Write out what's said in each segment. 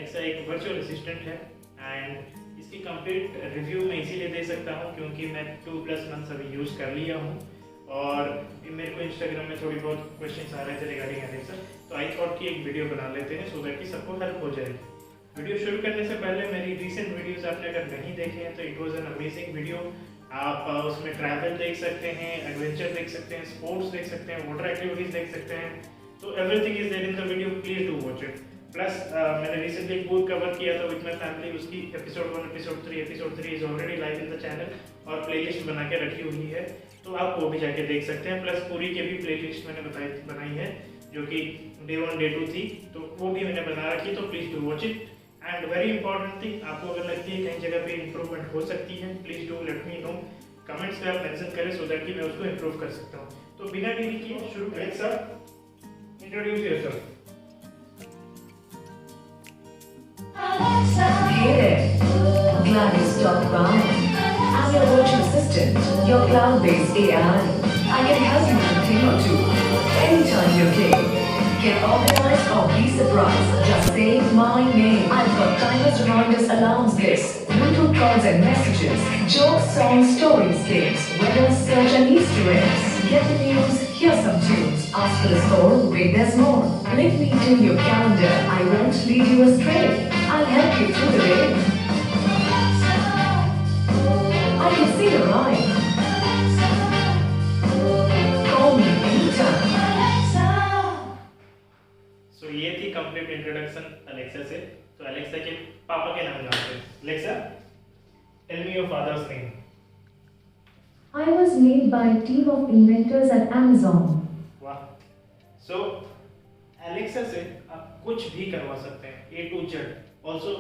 Alexa एक virtual assistant है and इसकी कंप्लीट रिव्यू मैं इसीलिए दे सकता हूँ क्योंकि मैं 2+ मंथ्स अभी यूज़ कर लिया हूँ और मेरे को इंस्टाग्राम में थोड़ी बहुत क्वेश्चंस आ रहे थे रिगार्डिंग एलेक्सा, तो आई थॉट कि एक वीडियो बना लेते हैं सो दैट कि सबको हेल्प हो जाएगी। वीडियो शुरू करने से पहले मेरी रीसेंट वीडियोस आपने अगर नहीं देखे हैं तो it was an amazing video. आप उसमें ट्रैवल देख सकते हैं, एडवेंचर देख सकते हैं, स्पोर्ट्स देख सकते हैं, वाटर एक्टिविटीज देख सकते हैं, तो everything is there in the video, please do watch it. Plus मैंने रिसेंटली एक बुक कवर किया था विद माय फैमिली, उसकी episode 1, episode 3 is already live in the channel और प्लेलिस्ट बना के रखी हुई है, तो आप वो भी जाके देख सकते हैं। प्लस पूरी की भी प्लेलिस्ट मैंने बनाई है जो कि डे 1 डे 2 थी, तो वो भी मैंने बना रखी, तो please do watch it. And very important thing, आपको अगर लगती है कहीं जगह पे इंप्रूवमेंट हो सकती है, please do let me know, comments में आप मेंशन करें सो दैट कि मैं उसको इंप्रूव कर सकता हूँ। तो बिना देरी किए शुरू करें। Sir, introduce yourself. Hey there, glad you stopped by. I'm your virtual assistant, your cloud-based AI. I can help you with a thing or two, anytime you're okay. Get organized or be surprised. Just say my name. I've got timers, reminders, alarms, lists, Bluetooth calls and messages, jokes, songs, stories, games, weather, search and Easter eggs. Get the news, hear some tunes. Ask for the score, wait there's more. Link me to your calendar, I won't lead you astray. I'll help you through the day. I can see the rhyme. Call me anytime. सो ये थी complete introduction Alexa से। तो Alexa के पापा के नाम जानते हैं। Alexa, tell me your father's name. I was made by a team of inventors at Amazon. वाह। सो एलेक्सा से आप कुछ भी करवा सकते हैं, A to Z। Also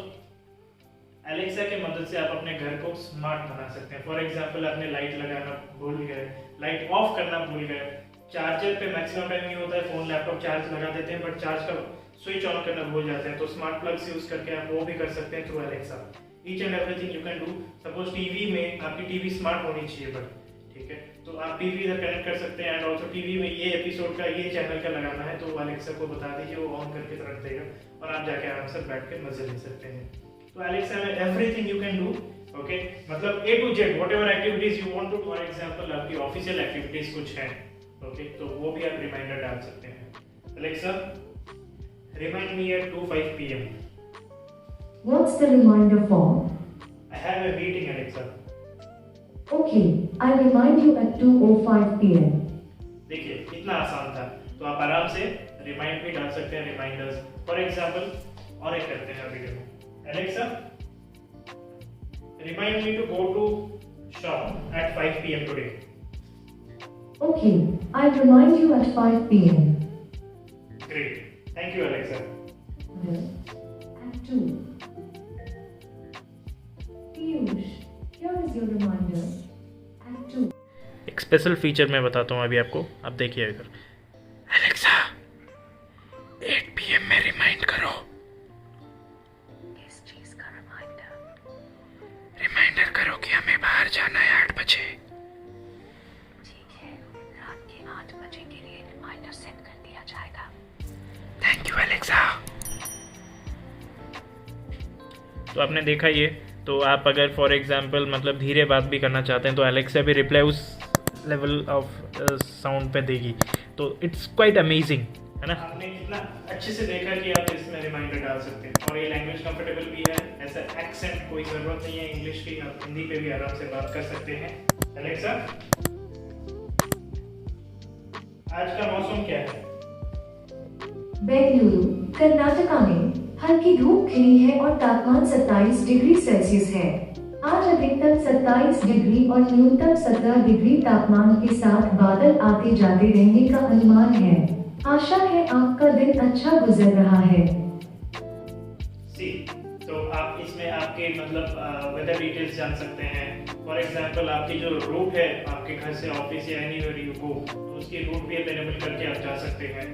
Alexa के मदद से आप अपने घर को स्मार्ट बना सकते हैं। फॉर एग्जाम्पल, आपने लाइट लगाना भूल गए, लाइट ऑफ करना भूल गए, चार्जर पे मैक्सिमम टाइम ये होता है फोन लैपटॉप चार्ज लगा देते हैं बट चार्ज का स्विच ऑन करना भूल जाते हैं, तो स्मार्ट प्लग्स यूज करके आप वो भी कर सकते हैं through Alexa. Each and everything you can do. Suppose TV में आपकी टीवी स्मार्ट होनी चाहिए बट ठीक है, तो आप टीवी इधर कनेक्ट कर सकते हैं एंड ऑल्सो टीवी में ये एपिसोड का ये चैनल का लगाना है तो वो एलेक्सा को बता दीजिए, वो ऑन करके रख देगा और आप जाके आराम से बैठ के मजे ले सकते हैं। तो एलेक्सा में everything you can do, okay, मतलब A to Z whatever activities you want to. For example आपकी ऑफिशियल एक्टिविटीज कुछ हैं, ओके, तो वो भी आप रिमाइंडर डाल सकते हैं। Alexa, remind me at 2:05 PM। What's the reminder for? I have a meeting, Alexa। Okay, I'll remind you at 2:05 PM. देखिए कितना आसान था, तो आप आराम से रिमाइंड भी डाल सकते हैं, रिमाइंडर्स। फॉर एग्जांपल और एक करते हैं वीडियो में। Alexa, remind me to go to shop at 5 PM today. Okay, I'll remind you at 5 PM. Great, thank you Alexa. At 2. Piyush, here is your reminder. At 2. एक special feature मैं बताता हूँ अभी आपको, आप देखिए इधर। एलेक्सा, 8 PM में रिमाइंड करो। किस चीज का रिमाइंडर? रिमाइंडर करो कि हमें बाहर जाना है 8 बजे। ठीक है, रात के 8 बजे के लिए रिमाइंडर सेट कर दिया जाएगा। Thank you Alexa. तो आपने देखा ये, तो आप अगर फॉर एग्जांपल मतलब धीरे बात भी करना चाहते हैं तो एलेक्सा भी रिप्लाई उस लेवल ऑफ साउंड पे देगी, तो इट्स क्वाइट अमेजिंग, है ना। आपने कितना अच्छे से देखा कि आप इसमें रिमाइंडर डाल सकते हैं और ये लैंग्वेज कंफर्टेबल भी है, ऐसा एक्सेंट कोई ज़रूरत नहीं है इंग्लिश की, आप हिंदी पे भी आराम से बात कर सकते हैं। एलेक्सा, आज का मौसम क्या है? बेंगलुरु, कर्नाटका में हल्की धूप खिली है और तापमान 27 डिग्री सेल्सियस है। आज अधिकतम 27 डिग्री और न्यूनतम 17 डिग्री तापमान के साथ बादल आते जाते रहने का अनुमान है। आशा है आपका दिन अच्छा गुजर रहा है। सी, तो आप इसमें आपके मतलब वेदर डिटेल्स जान सकते हैं। फॉर एग्जांपल आपकी जो रूट है आपके घर से ऑफिस या एनीवेयर यू गो, तो उसकी रूट भी अवेलेबल करके आप जा सकते हैं।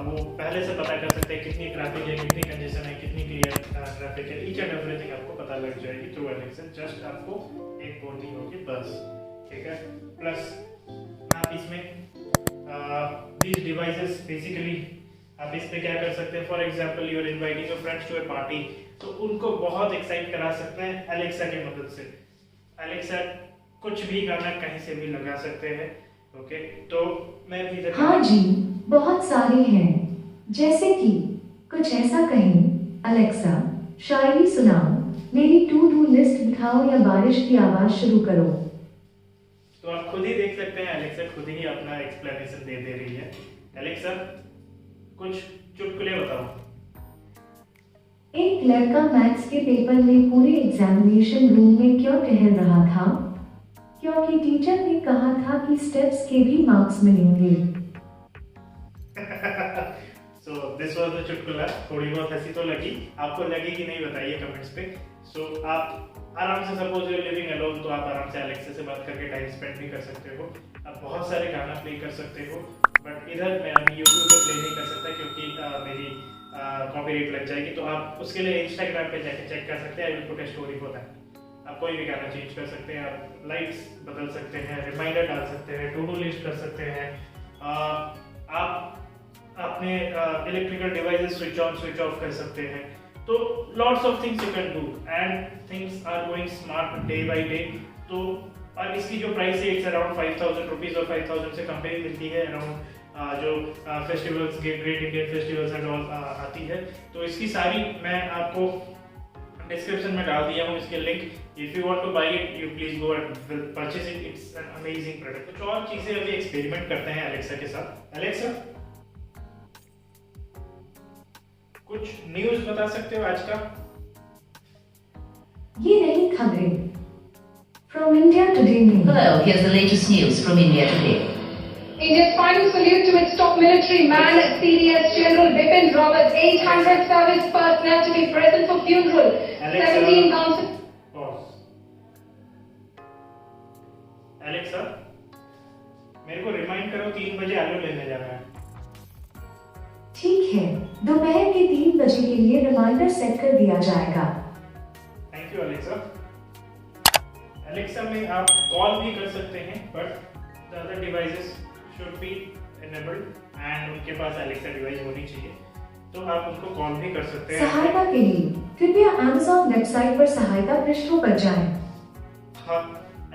वो पहले से पता कर सकते हैं कितनी ट्रैफिक है, कितनी कंजेशन है, कितनी क्लियर ट्रैफिक है, ईच एंड एवरीथिंग आपको पता लग जाएगी थ्रू एलेक्सा। जस्ट आपको एक बोलनी होगी बस, ठीक है। प्लस आप इसमें these devices basically आप इस पे क्या कर सकते हैं, for example you are inviting your friends to a party, तो उनको बहुत एक्साइट करा सकते हैं एलेक्सा की मदद से। एलेक्सा कुछ भी गाना कहीं से भी लगा सकते हैं। ओके, तो मैं भी हाँ जी, बहुत सारे हैं, जैसे कि कुछ ऐसा कहें, अलेक्सा शायरी सुनाओ, मेरी टू डू लिस्ट दिखाओ या बारिश की आवाज शुरू करो। तो आप खुद ही देख सकते हैं एलेक्सा खुद ही अपना एक्सप्लेनेशन दे रही है। एलेक्सा कुछ चुटकुले बताओ। एक लड़का मैथ्स के पेपर में पूरे एग्जामिनेशन रूम में क्यों टहल रहा था? क्योंकि टीचर ने कहा था कि स्टेप्स के भी मार्क्स मिलेंगे। सो दिस वाज द चुटकुला। थोड़ी बहुत हंसी तो लगी, आपको लगी कि नहीं बताइए कमेंट्स पे। सो आप आराम से, suppose you are living alone, तो आप आराम से एलेक्सा से बात करके टाइम स्पेंड भी कर सकते हो। आप बहुत सारे गाना प्ले कर सकते हो, बट इधर मैं अभी यूट्यूब पे प्ले नहीं कर सकता क्योंकि मेरी कॉपीराइट लग जाएगी। तो आप उसके लिए इंस्टाग्राम पे जाके चेक कर सकते हैं, I will put a story for that. आप कोई भी गाना चेंज कर सकते हैं, आप लाइट्स बदल सकते हैं, रिमाइंडर डाल सकते हैं, टू डू लिस्ट कर सकते हैं, आप अपने electrical devices switch on switch off कर सकते हैं। तो lots of things you can do and things are going smart day by day. तो और इसकी जो प्राइस है इट्स अराउंड 5000 रुपीज, और 5000 से कम पे भी मिलती है अराउंड जो festivals, great Indian festivals and all आती है। तो इसकी सारी मैं आपको डिस्क्रिप्शन में डाल दिया हूँ इसके link. If you want to buy it you please go and purchase it, it's an amazing product. कुछ और चीजें अभी एक्सपेरिमेंट करते हैं एलेक्सा के साथ। एलेक्सा कुछ न्यूज़ बता सकते हो आज का? ये रही खबरें फ्रॉम इंडिया टुडे में। Hello, here's the latest news from India today. India's final salute to its top military man, CDS General Bipin Rawat. 800 service personnel to be present for funeral. 17 guns. Alexa मेरे को remind करो 3 बजे आलू लेने जाना है। ठीक है, दोपहर के 3 बजे के लिए रिमाइंडर सेट कर दिया जाएगा। Thank you Alexa. एलेक्सा में आप कॉल भी कर सकते हैं, but the other devices should be enabled and उनके पास एलेक्सा डिवाइस होनी चाहिए, तो आप उनको कॉल भी कर सकते हैं। सहायता के लिए कृपया Amazon वेबसाइट पर सहायता पृष्ठों पर जाएं। हाँ,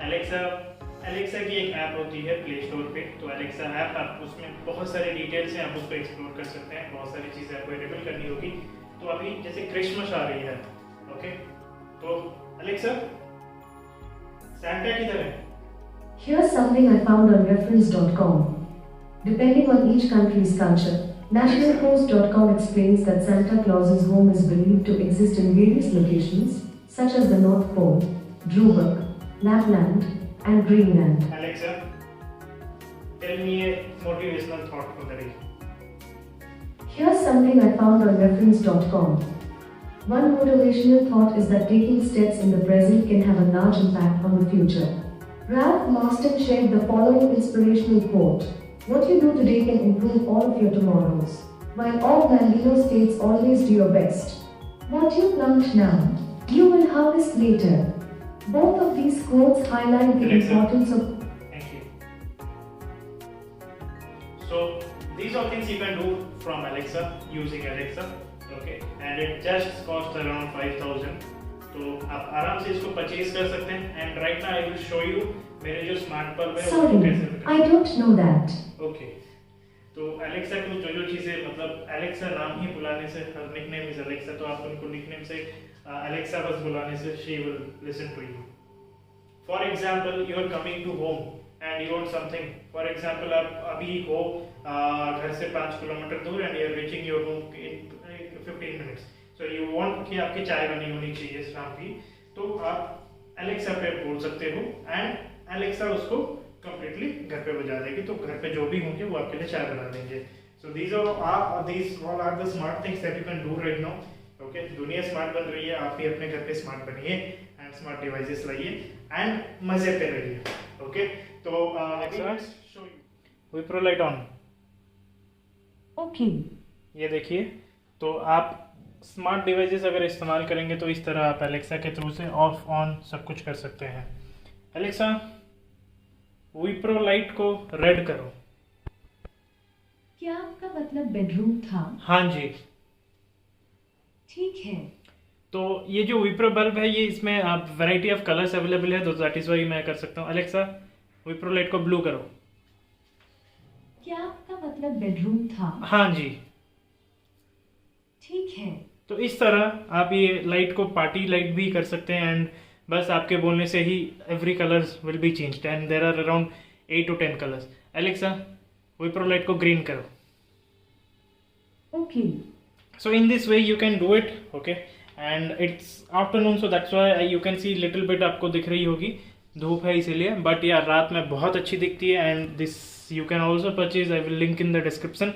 एलेक्सा की एक ऐप होती है प्ले स्टोर पे, तो एलेक्सा ऐप, आप उसमें बहुत सारे डिटेल्स हैं, आप उसको एक्सप्लोर कर सकते हैं, बहुत सारी चीज़ें आपको इनेबल करनी होगी। तो अभी जैसे क्रिसमस आ रही है, ओके, तो एलेक्सा सैंटा किधर है? Here's something I found on reference.com. Depending on each country's culture, nationalpost.com explains that Santa Claus's home is believed to exist in various locations, such as the North Pole, Drubak, Lapland, and Greenland. Alexa, tell me a motivational thought for the day. Here's something I found on reference.com. One motivational thought is that taking steps in the present can have a large impact on the future. Ralph Marston shared the following inspirational quote: "What you do today can improve all of your tomorrows, while all Mandino states always do your best. What you plant now, you will harvest later." Both of these quotes highlight the Alexa, importance of... Thank you. So these are things you can do from Alexa, using Alexa, okay, and it just costs around 5000. तो आप आराम से इसको purchase कर सकते हैं। And right now I will show you मेरे जो स्मार्ट बल्ब है वो कैसे Sorry, I don't know that. Okay, तो एलेक्सा को जो चीजें, मतलब एलेक्सा नाम ही बुलाने से, निकनेम इज एलेक्सा, तो आप उनको निकनेम से एलेक्सा बस बुलाने से she will listen to you. For example you are coming to home and you want something, for example आप अभी हो घर से 5 किलोमीटर दूर and you are reaching your home in 15 minutes, so you want कि आपकी चाय बनी होनी चाहिए शाम की, तो आप एलेक्सा पे बोल सकते हो एंड एलेक्सा उसको कंप्लीटली घर पे बजा देगी। तो घर पे जो भी होंगे वो आपके लिए चाय बना देंगे। सो these all are the smart things that you can do right now. Okay, दुनिया स्मार्ट बन रही है, आप भी अपने घर पे स्मार्ट बनिए एंड स्मार्ट डिवाइसेस लाइए एंड मजे पे रहिए। ओके, तो let's show you Wipro light on. Okay. ये देखिए, तो आप स्मार्ट डिवाइसेस अगर इस्तेमाल करेंगे तो इस तरह आप एलेक्सा के थ्रू से ऑफ ऑन सब कुछ कर सकते हैं। एलेक्सा विप्रो लाइट को रेड करो। क्या आपका मतलब बेडरूम था? हाँ जी। ठीक है। तो ये जो विप्रो बल्ब है, ये इसमें आप वैरायटी ऑफ कलर्स अवेलेबल है, तो दैट इज वाई मैं कर सकता हूँ। अलेक्सा, विप्रो लाइट को ब्लू करो। क्या आपका मतलब बेडरूम था? हाँ जी। ठीक है। तो इस तरह आप ये लाइट को पार्टी लाइट भी कर सकते हैं, एंड बस आपके बोलने से ही every colors will be changed and there are around 8 to 10 colors. Alexa, Wipro light को ग्रीन करो। Okay. So in this way you can do it, okay? And it's afternoon, so that's why you can see little bit आपको दिख रही होगी, धूप है इसीलिए, but यार रात में बहुत अच्छी दिखती है। and this you can also purchase, I will link in the description।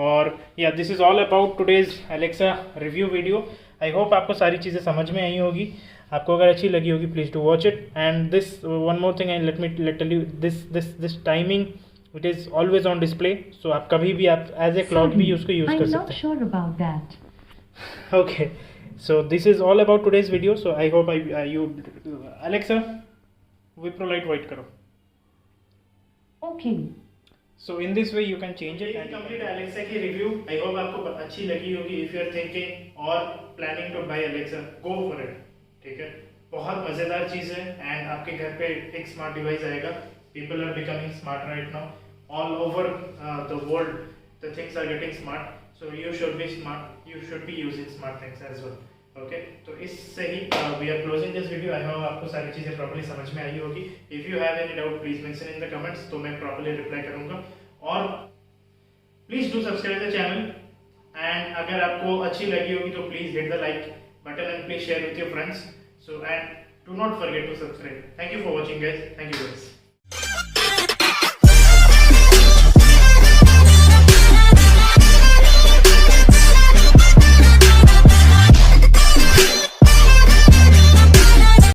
और yeah, this is all about today's Alexa review video। I hope आपको सारी चीज़ें समझ में आई होगी। आपको अगर अच्छी लगी होगी, please do watch it। and this one more thing, and let me tell you this timing, it is always on display, so आप कभी भी आप as a clock भी उसको यूज़ कर I'm सकते not sure about that. हैं। Okay, so this is all about today's video, so I hope you Alexa, Wipro light white करो। Okay. So in this way you can change it। and complete Alexa की review, I hope आपको अच्छी लगी होगी। if you are thinking or planning to buy Alexa, go for it, ठीक है। बहुत मज़ेदार चीज़ है, and आपके घर पे एक स्मार्ट डिवाइस आएगा। people are becoming smart right now, all over the world the things are getting smart, so you should be smart, you should be using smart things as well, okay? तो इससे ही we are closing this video। I hope आपको सारी चीज़ें properly समझ में आई होगी। if you have any doubt please mention in the comments, तो मैं properly reply करूँगा। और please do subscribe the channel, and अगर आपको अच्छी लगी होगी तो please hit the like button and please share with your friends, so and do not forget to subscribe। thank you for watching guys, thank you guys।